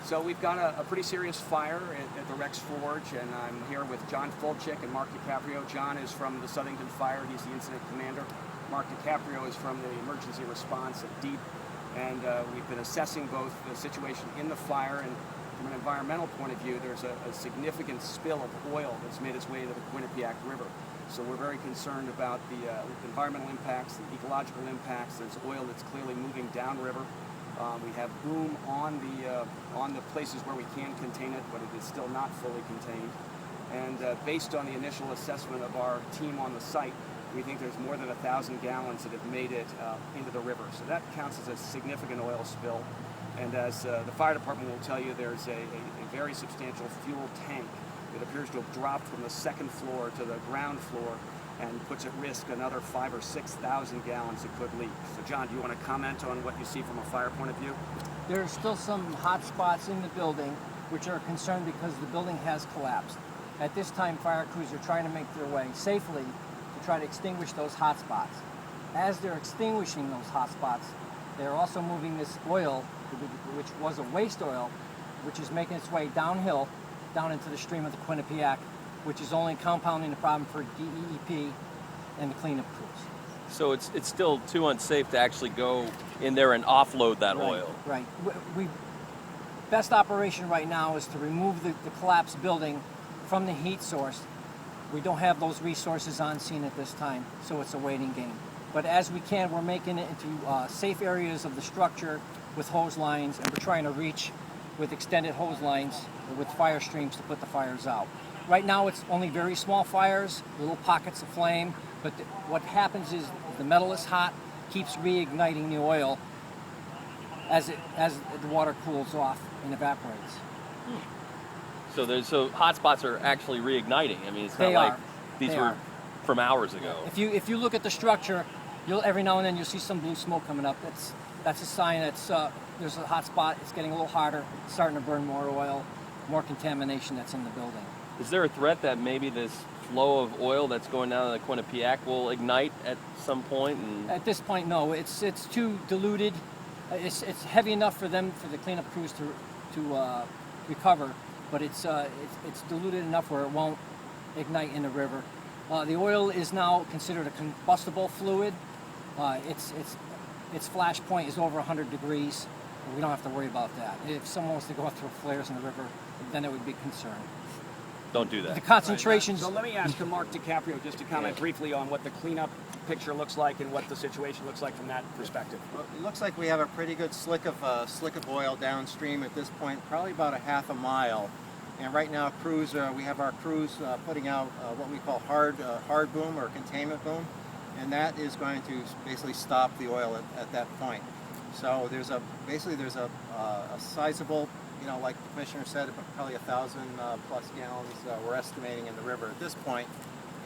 So we've got a pretty serious fire at the Rex Forge, and I'm here with John Fulchick and Mark DiCaprio. John is from the Southington Fire. He's the incident commander. Mark DiCaprio is from the emergency response at Deep. And we've been assessing both the situation in the fire, and from an environmental point of view, there's a significant spill of oil that's made its way to the Quinnipiac River. So we're very concerned about the environmental impacts, the ecological impacts. There's oil that's clearly moving downriver. We have boom on the places where we can contain it, but it is still not fully contained. And based on the initial assessment of our team on the site, we think there's more than 1,000 gallons that have made it into the river. So that counts as a significant oil spill. And as the fire department will tell you, there's a very substantial fuel tank that appears to have dropped from the second floor to the ground floor and puts at risk another 5,000 or 6,000 gallons that could leak. So John, do you want to comment on what you see from a fire point of view? There are still some hot spots in the building which are concerned because the building has collapsed. At this time, fire crews are trying to make their way safely to try to extinguish those hot spots. As they're extinguishing those hot spots, they're also moving this oil, which was a waste oil, which is making its way downhill, down into the stream of the Quinnipiac, which is only compounding the problem for DEEP and the cleanup crews. So it's still too unsafe to actually go in there and offload that oil. Right. Best operation right now is to remove the collapsed building from the heat source. We don't have those resources on scene at this time, so it's a waiting game. But as we can, we're making it into safe areas of the structure with hose lines, and we're trying to reach with extended hose lines with fire streams to put the fires out. Right now it's only very small fires, little pockets of flame, but what happens is the metal is hot, keeps reigniting the oil as the water cools off and evaporates. So hot spots are actually reigniting. I mean, it's not like these were from hours ago. If you look at the structure, every now and then you'll see some blue smoke coming up. That's a sign that there's a hot spot. It's getting a little hotter. It's starting to burn more oil, more contamination that's in the building. Is there a threat that maybe this flow of oil that's going down the Quinnipiac will ignite at some point? At this point, no. It's too diluted. It's heavy enough for the cleanup crews to recover, but it's diluted enough where it won't ignite in the river. The oil is now considered a combustible fluid. Its flash point is over 100 degrees. We don't have to worry about that. If someone wants to go through flares in the river, then it would be a concern. Don't do that. The concentrations. So let me ask Mark DiCaprio just to comment briefly on what the cleanup picture looks like and what the situation looks like from that perspective. Well, it looks like we have a pretty good slick of oil downstream at this point, probably about a half a mile. And right now, we have our crews putting out what we call hard boom or containment boom, and that is going to basically stop the oil at that point. So there's a sizable, like the commissioner said, probably 1,000 plus gallons we're estimating in the river at this point,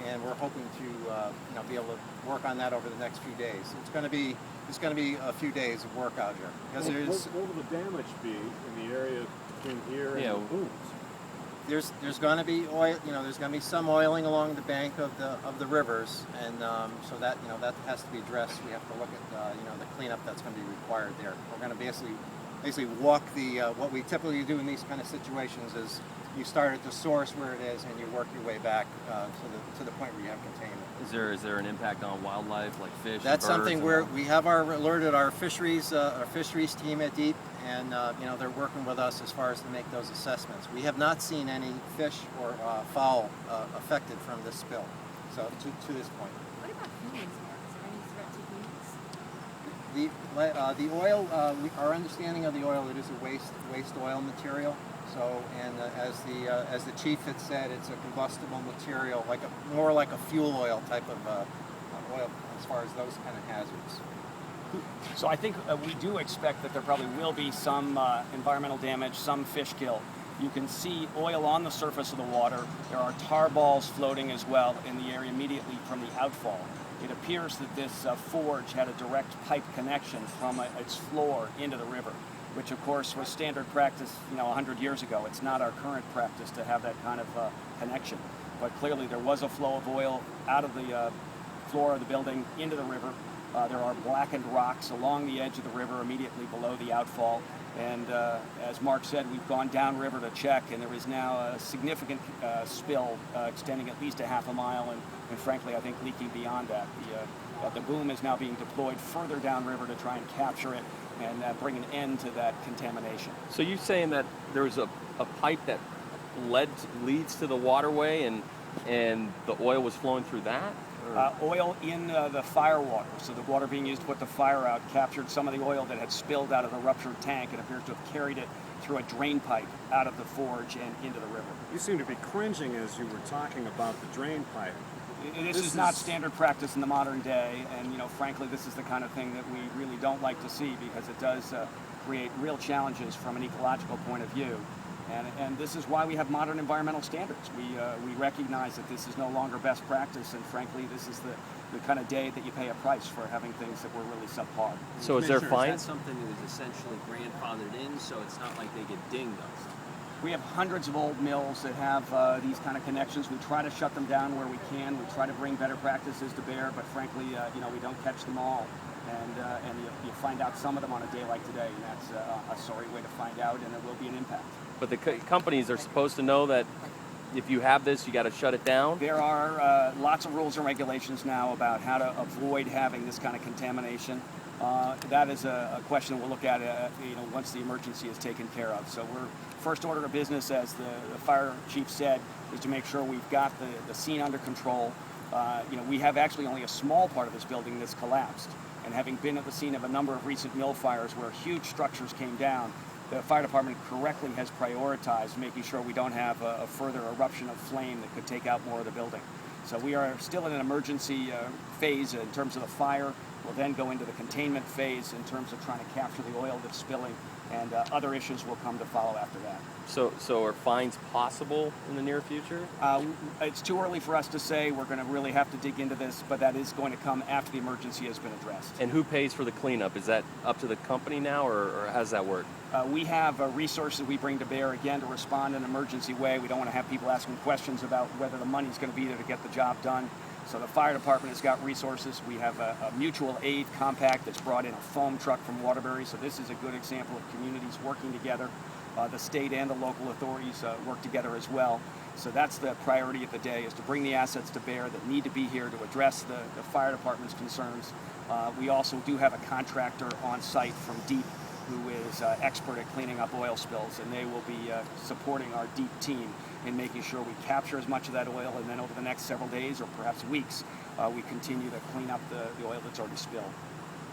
and we're hoping to be able to work on that over the next few days. It's going to be a few days of work out here. Because what will the damage be in the area between here and the booms? There's going to be oil. There's going to be some oiling along the bank of the rivers, and so that has to be addressed. We have to look at the cleanup that's going to be required there. We're going to basically walk what we typically do in these kind of situations is you start at the source where it is and you work your way back to the point where you have containment. Is there an impact on wildlife like fish? That's and birds something where we have alerted our fisheries team at Deep, and they're working with us as far as to make those assessments. We have not seen any fish or fowl affected from this spill, so to this point. What about humans, Mark? Is there any threat to humans? The oil, our understanding of the oil, it is a waste oil material. So, and as the chief had said, it's a combustible material, more like a fuel oil type of oil, as far as those kind of hazards. So I think we do expect that there probably will be some environmental damage, some fish kill. You can see oil on the surface of the water. There are tar balls floating as well in the area immediately from the outfall. It appears that this forge had a direct pipe connection from its floor into the river, which of course was standard practice 100 years ago. It's not our current practice to have that kind of connection. But clearly there was a flow of oil out of the floor of the building into the river. There are blackened rocks along the edge of the river immediately below the outfall. And as Mark said, we've gone downriver to check, and there is now a significant spill extending at least a half a mile, and frankly, I think leaking beyond that. The boom is now being deployed further downriver to try and capture it and bring an end to that contamination. So you're saying that there's a pipe that leads to the waterway, and the oil was flowing through that? Oil in the fire water, so the water being used to put the fire out captured some of the oil that had spilled out of the ruptured tank and appears to have carried it through a drain pipe out of the forge and into the river. You seem to be cringing as you were talking about the drain pipe. This is not standard practice in the modern day, and frankly, this is the kind of thing that we really don't like to see because it does create real challenges from an ecological point of view. And this is why we have modern environmental standards. We recognize that this is no longer best practice, and frankly, this is the kind of day that you pay a price for having things that were really subpar. So is there Commissioner, fines? Is that something that was essentially grandfathered in, so it's not like they get dinged on stuff? We have hundreds of old mills that have these kind of connections. We try to shut them down where we can. We try to bring better practices to bear, but frankly, we don't catch them all. And you find out some of them on a day like today, and that's a sorry way to find out, and there will be an impact. But the companies are supposed to know that if you have this, you got to shut it down? There are lots of rules and regulations now about how to avoid having this kind of contamination. That is a question we'll look at once the emergency is taken care of. So we're first order of business, as the fire chief said, is to make sure we've got the scene under control. We have actually only a small part of this building that's collapsed. And having been at the scene of a number of recent mill fires where huge structures came down, the fire department correctly has prioritized making sure we don't have a further eruption of flame that could take out more of the building. So we are still in an emergency phase in terms of the fire. We'll then go into the containment phase in terms of trying to capture the oil that's spilling, and other issues will come to follow after that. So are fines possible in the near future? It's too early for us to say. We're going to really have to dig into this, but that is going to come after the emergency has been addressed. And who pays for the cleanup? Is that up to the company now, or how does that work? We have resources we bring to bear, again, to respond in an emergency way. We don't want to have people asking questions about whether the money's going to be there to get the job done. So the fire department has got resources. We have a mutual aid compact that's brought in a foam truck from Waterbury. So this is a good example of communities working together. The state and the local authorities work together as well. So that's the priority of the day, is to bring the assets to bear that need to be here to address the fire department's concerns. We also do have a contractor on site from DEEP who is expert at cleaning up oil spills, and they will be supporting our DEEP team in making sure we capture as much of that oil, and then over the next several days or perhaps weeks, we continue to clean up the oil that's already spilled.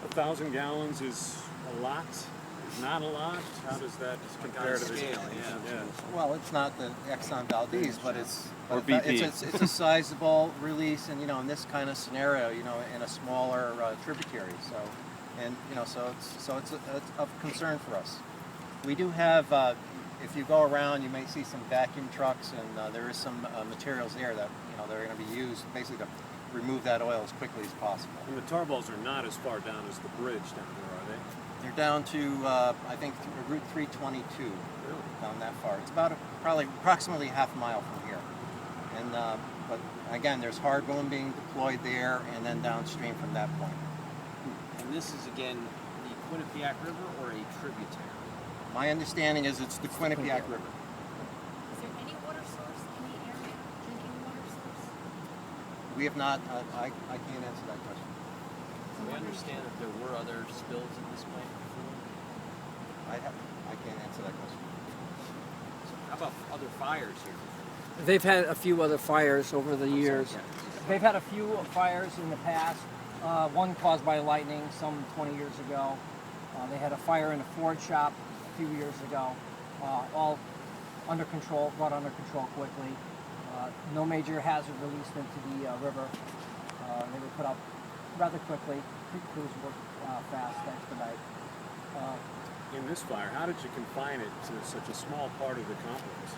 1,000 gallons is a lot, is not a lot. How does that compare to the scale, yeah. Well, it's not the Exxon Valdez, but it's Or BP. it's a sizable release, and in this kind of scenario, in a smaller tributary. So, so it's of concern for us. We do have. If you go around, you may see some vacuum trucks, and there is some materials there that they're going to be used basically to remove that oil as quickly as possible. And the tar balls are not as far down as the bridge down there, are they? They're down to I think Route 322. Really? Down that far. It's about probably approximately half a mile from here. And but again, there's hard boom being deployed there, and then downstream from that point. And this is, again, the Quinnipiac River or a tributary? My understanding is it's the Quinnipiac River. Is there any water source in the area, drinking water source? We have not. I can't answer that question. Do we understand if there were other spills in this plant before? I can't answer that question. So how about other fires here? They've had a few other fires over the years. yeah. They've had a few fires in the past. One caused by lightning some 20 years ago. They had a fire in a Ford shop a few years ago. All under control, brought under control quickly. No major hazard released into the river. They were put out rather quickly. Crews worked fast to expedite. In this fire, how did you confine it to such a small part of the complex?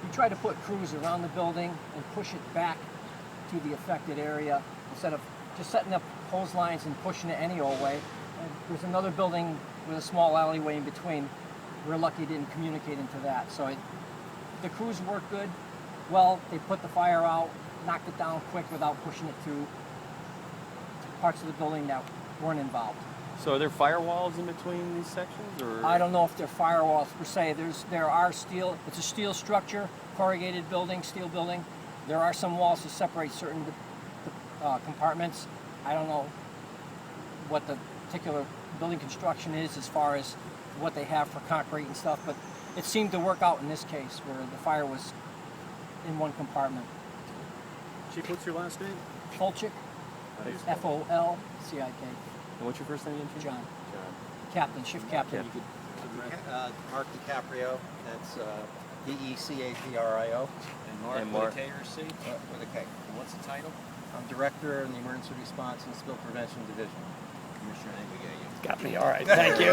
You try to put crews around the building and push it back to the affected area instead of just setting up hose lines and pushing it any old way. And there's another building with a small alleyway in between. We're lucky it didn't communicate into that. So the crews worked good. Well, they put the fire out, knocked it down quick without pushing it to parts of the building that weren't involved. So are there firewalls in between these sections, or? I don't know if they're firewalls per se. There are steel. It's a steel structure, corrugated building, steel building. There are some walls to separate certain compartments. I don't know what the particular building construction is as far as what they have for concrete and stuff, but it seemed to work out in this case where the fire was in one compartment. Chief, what's your last name? Folchik, Folcik, And what's your first name again, Chief? John, John. captain, shift captain. Captain. Mark DiCaprio, that's DECAPRIO, And Mark And with Mark. a K or C? with a K. And what's the title? I'm Director in the Emergency Response and Spill Prevention Division. Commissioner, we got you. Got me. All right. Thank you.